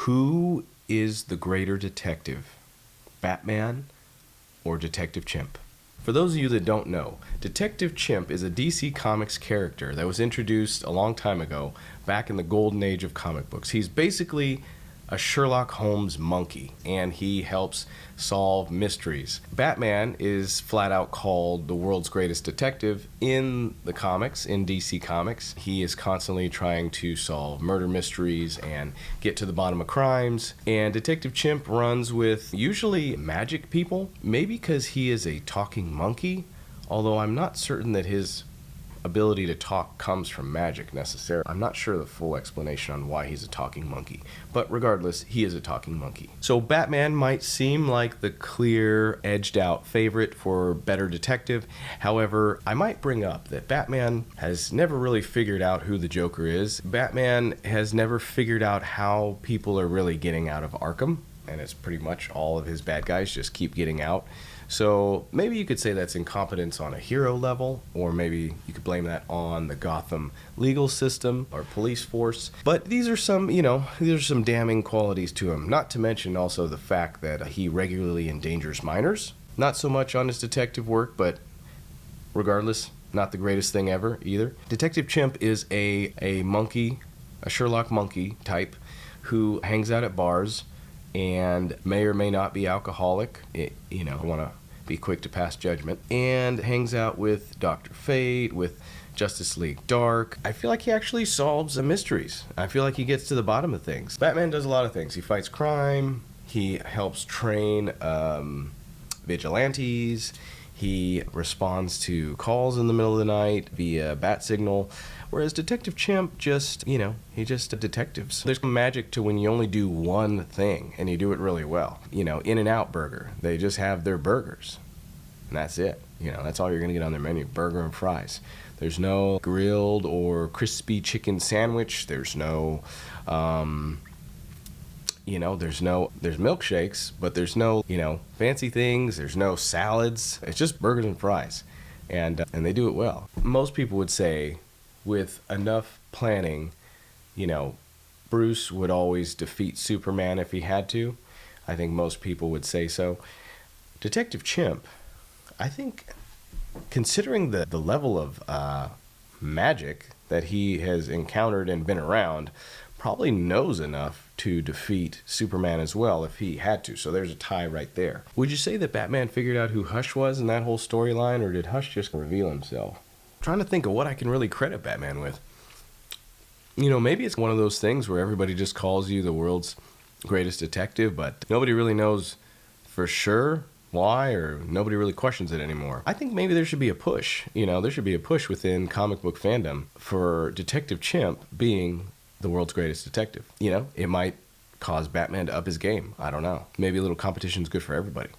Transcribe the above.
Who is the greater detective, Batman or Detective Chimp? For those of you that don't know, Detective Chimp is a DC Comics character that was introduced a long time ago, back in the golden age of comic books. He's basically a Sherlock Holmes monkey, and he helps solve mysteries. Batman is flat out called the world's greatest detective in the comics, in DC Comics. He is constantly trying to solve murder mysteries and get to the bottom of crimes. And Detective Chimp runs with usually magic people, maybe because he is a talking monkey, although I'm not certain that his ability to talk comes from magic necessarily. I'm not sure the full explanation on why he's a talking monkey, but regardless, he is a talking monkey. So Batman might seem like the clear, edged out favorite for better detective. However, I might bring up that Batman has never really figured out who the Joker is. Batman has never figured out how people are really getting out of Arkham, and it's pretty much all of his bad guys just keep getting out. So maybe you could say that's incompetence on a hero level, or maybe you could blame that on the Gotham legal system or police force. But these are some, these are some damning qualities to him. Not to mention also the fact that he regularly endangers minors. Not so much on his detective work, but regardless, not the greatest thing ever either. Detective Chimp is a monkey, a Sherlock monkey type, who hangs out at bars and may or may not be alcoholic. I want to be quick to pass judgment, and hangs out with Dr. Fate, with Justice League Dark. I feel like he actually solves the mysteries. I feel like he gets to the bottom of things. Batman does a lot of things. He fights crime. He helps train vigilantes. He responds to calls in the middle of the night via bat signal. Whereas Detective Chimp just, he just detectives. There's magic to when you only do one thing and you do it really well. In-N-Out Burger, they just have their burgers. And that's it. That's all you're going to get on their menu, burger and fries. There's no grilled or crispy chicken sandwich. There's no, there's milkshakes, but there's no, fancy things. There's no salads. It's just burgers and fries. And they do it well. Most people would say, with enough planning, Bruce would always defeat Superman if he had to. I think most people would say so. Detective Chimp, I think, considering the level of magic that he has encountered and been around, probably knows enough to defeat Superman as well if he had to. So there's a tie right there. Would you say that Batman figured out who Hush was in that whole storyline, or did Hush just reveal himself? Trying to think of what I can really credit Batman with. Maybe it's one of those things where everybody just calls you the world's greatest detective, but nobody really knows for sure why, or nobody really questions it anymore. I think maybe there should be a push. There should be a push within comic book fandom for Detective Chimp being the world's greatest detective. It might cause Batman to up his game. I don't know. Maybe a little competition is good for everybody.